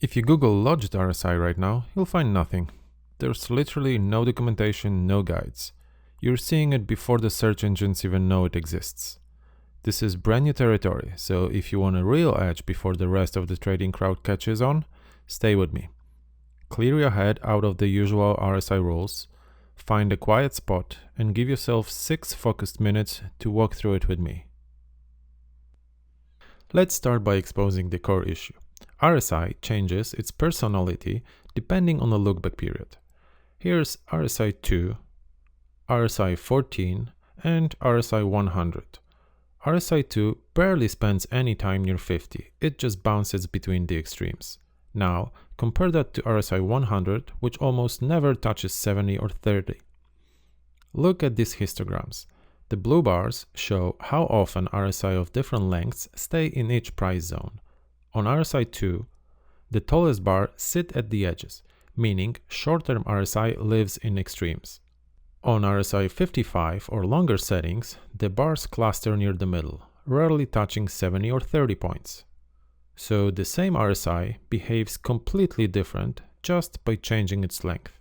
If you Google Logit RSI right now, you'll find nothing. There's literally no documentation, no guides. You're seeing it before the search engines even know it exists. This is brand new territory, so if you want a real edge before the rest of the trading crowd catches on, stay with me. Clear your head out of the usual RSI rules, find a quiet spot, and give yourself 6 focused minutes to walk through it with me. Let's start by exposing the core issue. RSI changes its personality depending on the lookback period. Here's RSI 2, RSI 14, and RSI 100. RSI 2 barely spends any time near 50, it just bounces between the extremes. Now, compare that to RSI 100, which almost never touches 70 or 30. Look at these histograms. The blue bars show how often RSI of different lengths stay in each price zone. On RSI 2, the tallest bar sit at the edges, meaning short-term RSI lives in extremes. On RSI 55 or longer settings, the bars cluster near the middle, rarely touching 70 or 30 points. So the same RSI behaves completely different just by changing its length.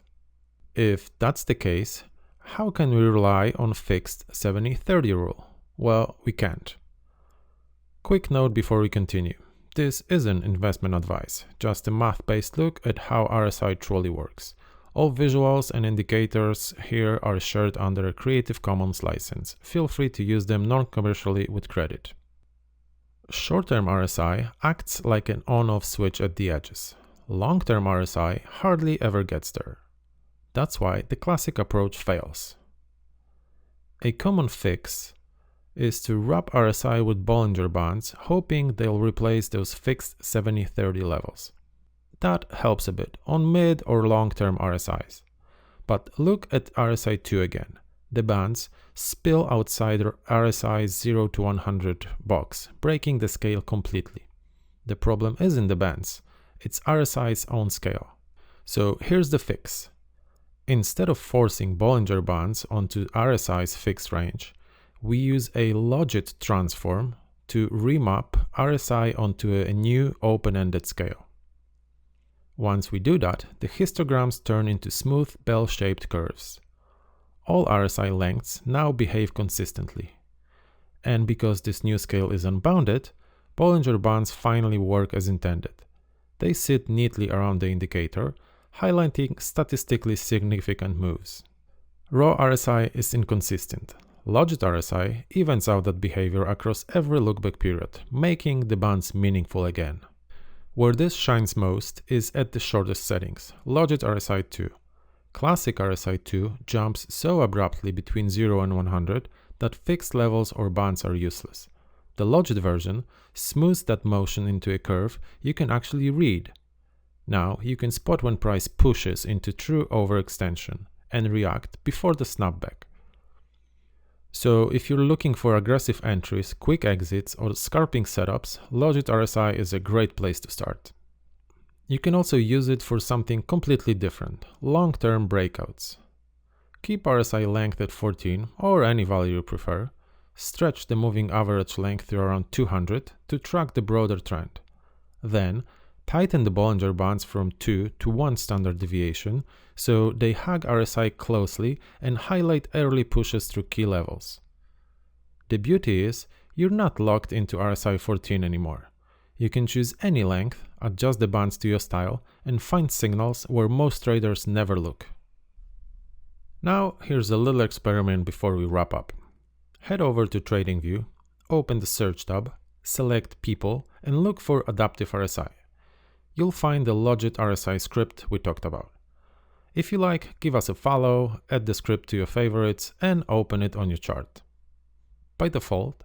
If that's the case, how can we rely on fixed 70-30 rule? Well, we can't. Quick note before we continue. This isn't investment advice, just a math-based look at how RSI truly works. All visuals and indicators here are shared under a Creative Commons license. Feel free to use them non-commercially with credit. Short-term RSI acts like an on-off switch at the edges. Long-term RSI hardly ever gets there. That's why the classic approach fails. A common fix is to wrap RSI with Bollinger Bands, hoping they'll replace those fixed 70-30 levels. That helps a bit on mid or long-term RSIs. But look at RSI 2 again. The bands spill outside RSI 0 to 100 box, breaking the scale completely. The problem isn't the bands, it's RSI's own scale. So here's the fix. Instead of forcing Bollinger Bands onto RSI's fixed range, we use a Logit transform to remap RSI onto a new open-ended scale. Once we do that, the histograms turn into smooth bell-shaped curves. All RSI lengths now behave consistently. And because this new scale is unbounded, Bollinger Bands finally work as intended. They sit neatly around the indicator, highlighting statistically significant moves. Raw RSI is inconsistent. Logit RSI evens out that behavior across every lookback period, making the bands meaningful again. Where this shines most is at the shortest settings, Logit RSI 2. Classic RSI 2 jumps so abruptly between 0 and 100 that fixed levels or bands are useless. The Logit version smooths that motion into a curve you can actually read. Now you can spot when price pushes into true overextension and react before the snapback. So if you're looking for aggressive entries, quick exits, or scalping setups, Logit RSI is a great place to start. You can also use it for something completely different, long-term breakouts. Keep RSI length at 14 or any value you prefer. Stretch the moving average length to around 200 to track the broader trend. Then, tighten the Bollinger Bands from 2 to 1 standard deviation so they hug RSI closely and highlight early pushes through key levels. The beauty is, you're not locked into RSI 14 anymore. You can choose any length, adjust the bands to your style, and find signals where most traders never look. Now, here's a little experiment before we wrap up. Head over to TradingView, open the Search tab, select People, and look for Adaptive RSI. You'll find the Logit RSI script we talked about. If you like, give us a follow, add the script to your favorites, and open it on your chart. By default,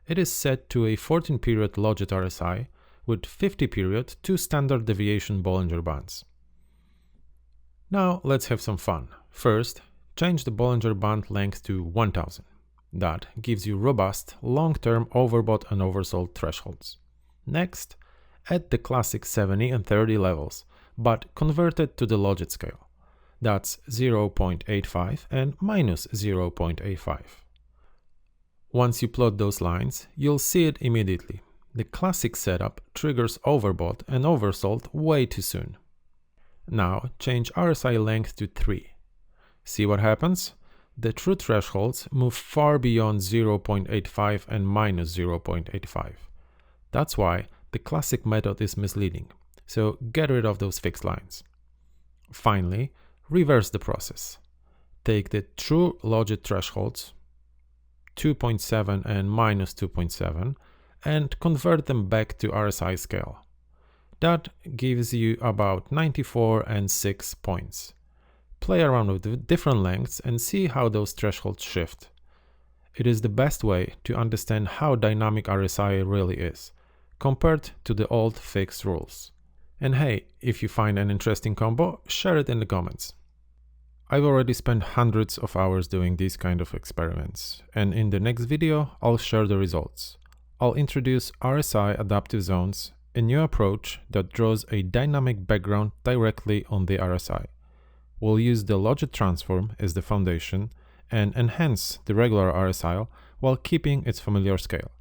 it is set to a 14-period Logit RSI with 50-period 2 standard deviation Bollinger Bands. Now let's have some fun. First, change the Bollinger Band length to 1000. That gives you robust, long-term overbought and oversold thresholds. Next, add the classic 70 and 30 levels, but converted to the Logit scale. That's 0.85 and minus 0.85. Once you plot those lines, you'll see it immediately. The classic setup triggers overbought and oversold way too soon. Now change RSI length to 3. See what happens? The true thresholds move far beyond 0.85 and minus 0.85. That's why the classic method is misleading, so get rid of those fixed lines. Finally, reverse the process. Take the true Logit thresholds, 2.7 and minus 2.7, and convert them back to RSI scale. That gives you about 94 and 6 points. Play around with the different lengths and see how those thresholds shift. It is the best way to understand how dynamic RSI really is, compared to the old fixed rules. And hey, if you find an interesting combo, share it in the comments. I've already spent hundreds of hours doing these kind of experiments, and in the next video I'll share the results. I'll introduce RSI adaptive zones, a new approach that draws a dynamic background directly on the RSI. We'll use the Logit transform as the foundation and enhance the regular RSI while keeping its familiar scale.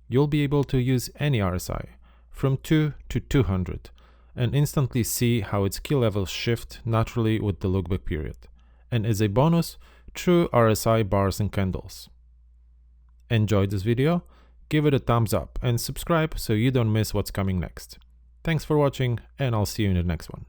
You'll be able to use any RSI, from 2 to 200, and instantly see how its key levels shift naturally with the lookback period, and as a bonus, true RSI bars and candles. Enjoyed this video? Give it a thumbs up and subscribe so you don't miss what's coming next. Thanks for watching, and I'll see you in the next one.